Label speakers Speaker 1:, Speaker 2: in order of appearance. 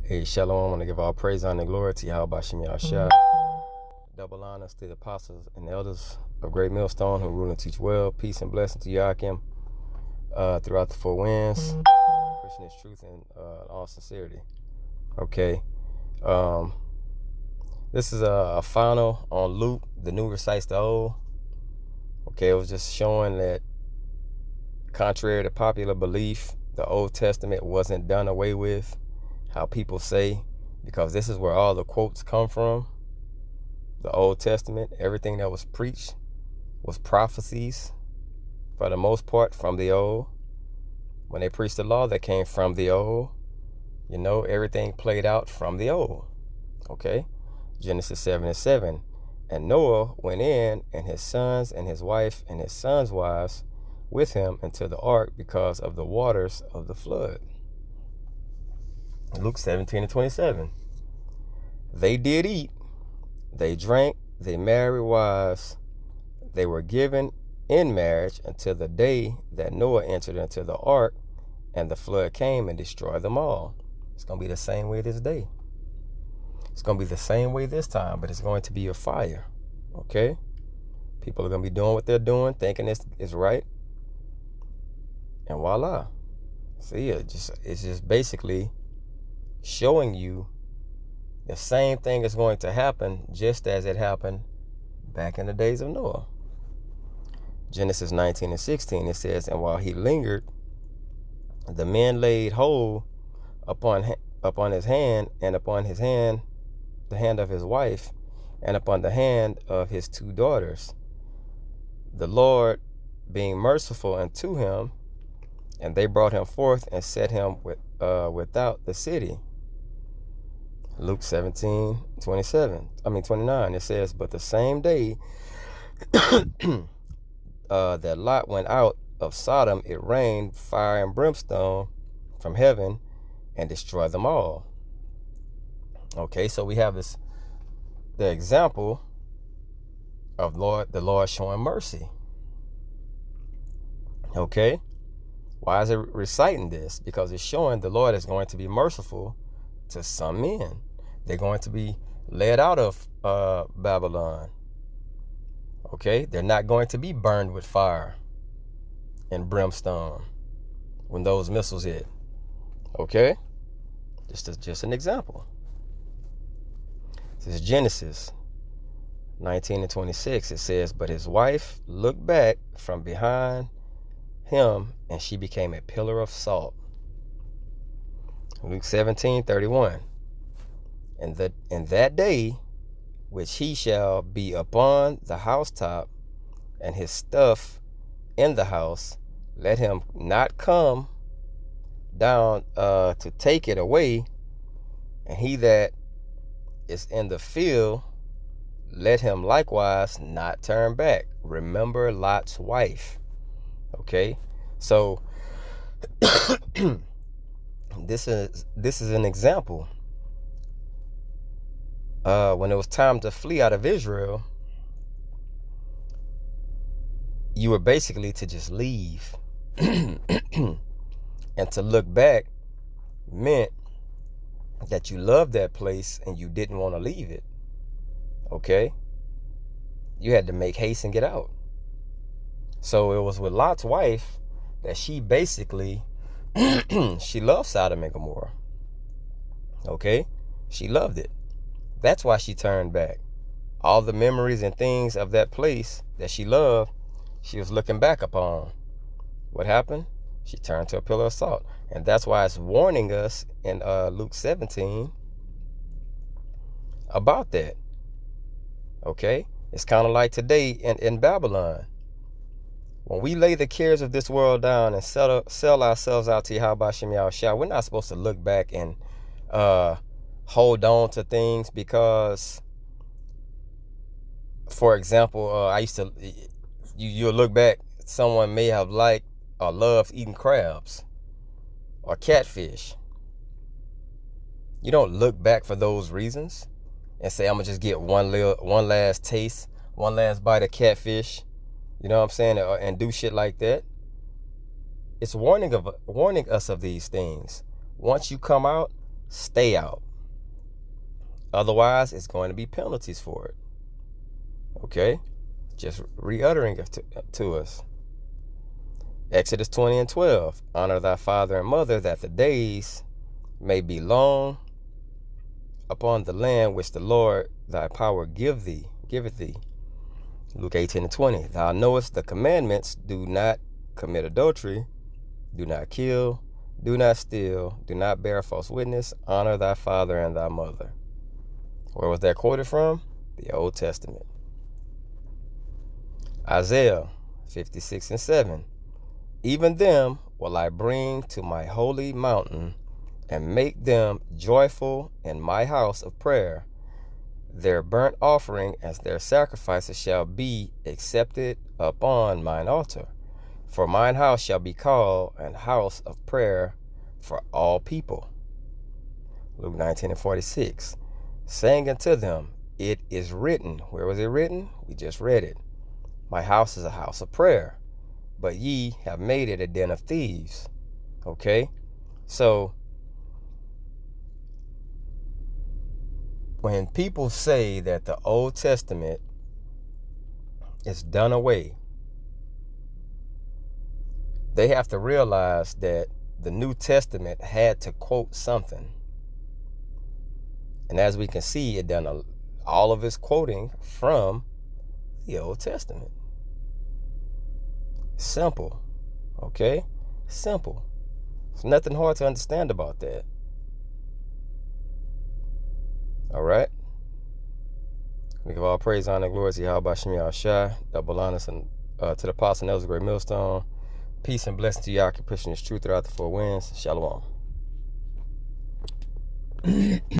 Speaker 1: Hey, Shalom. I want to give all praise, honor, and glory to Yahweh Shem Yahshua. Double honors to the apostles and elders of Great Millstone who rule and teach well. Peace and blessing to Yakim throughout the four winds. Preaching His truth in all sincerity. Okay. This is a final on Luke. The new recites the old. Okay, it was just showing that contrary to popular belief, the Old Testament wasn't done away with, how people say, because this is where all the quotes come from. The Old Testament, everything that was preached was prophecies, for the most part, from the Old. When they preached the law, that came from the Old. You know, everything played out from the Old. Okay? Genesis 7:7. And Noah went in, and his sons and his wife and his sons' wives with him into the ark because of the waters of the flood. Luke 17:27. They did eat, they drank, they married wives, they were given in marriage until the day that Noah entered into the ark, and the flood came and destroyed them all. It's going to be the same way this day. It's going to be the same way this time, but it's going to be a fire. Okay? People are going to be doing what they're doing, thinking it's right. And voila. See, it's just basically showing you the same thing is going to happen just as it happened back in the days of Noah. Genesis 19:16, it says, and while he lingered, the men laid hold upon his hand, and upon his hand, the hand of his wife, and upon the hand of his two daughters, the Lord being merciful unto him, and they brought him forth and set him without the city. Luke 29, it says, but the same day that Lot went out of Sodom, it rained fire and brimstone from heaven and destroyed them all. Okay, so we have the example of the Lord showing mercy. Okay, why is it reciting this? Because it's showing the Lord is going to be merciful to some men. They're going to be led out of Babylon. Okay, they're not going to be burned with fire and brimstone when those missiles hit. Okay, just an example. This is Genesis 19:26. It says, but his wife looked back from behind him, and she became a pillar of salt. Luke 17:31. And that day which he shall be upon the housetop, and his stuff in the house, let him not come down to take it away, and he that is in the field, let him likewise not turn back. Remember Lot's wife. Okay, so this is an example. When it was time to flee out of Israel, you were basically to just leave. And to look back meant that you loved that place and you didn't want to leave it. Okay? You had to make haste and get out. So it was with Lot's wife that she basically, she loved Sodom and Gomorrah. Okay? She loved it. That's why she turned back. All the memories and things of that place that she loved, she was looking back upon. What happened? She turned to a pillar of salt. And that's why it's warning us in Luke 17 about that. Okay? It's kind of like today in Babylon. When we lay the cares of this world down and sell ourselves out to Yahweh Shem Yahshua, we're not supposed to look back and hold on to things because, for example, you'll look back, someone may have liked or loved eating crabs or catfish. You don't look back for those reasons and say, I'm going to just get one last taste, one last bite of catfish, you know what I'm saying, and do shit like that. It's warning us of these things. Once you come out, Stay out. Otherwise, it's going to be penalties for it. Okay? Just re-uttering it to us. Exodus 20:12. Honor thy father and mother, that the days may be long upon the land which the Lord thy power giveth thee. Luke 18:20. Thou knowest the commandments: do not commit adultery, do not kill, do not steal, do not bear false witness, honor thy father and thy mother. Where was that quoted from? The Old Testament. Isaiah 56:7. Even them will I bring to my holy mountain, and make them joyful in my house of prayer. Their burnt offering and their sacrifices shall be accepted upon mine altar. For mine house shall be called an house of prayer for all people. Luke 19:46. Saying unto them, it is written. Where was it written? We just read it. My house is a house of prayer, but ye have made it a den of thieves. Okay? So, when people say that the Old Testament is done away, they have to realize that the New Testament had to quote something. And as we can see, it done all of its quoting from the Old Testament. Simple. Okay? Simple. There's nothing hard to understand about that. All right? We give all praise, honor, and glory to Yahweh Shem Yahushua. Double honors and to the apostle and elders of Great Millstone. Peace and blessing to y'all. Keep pushing this truth throughout the four winds. Shalom.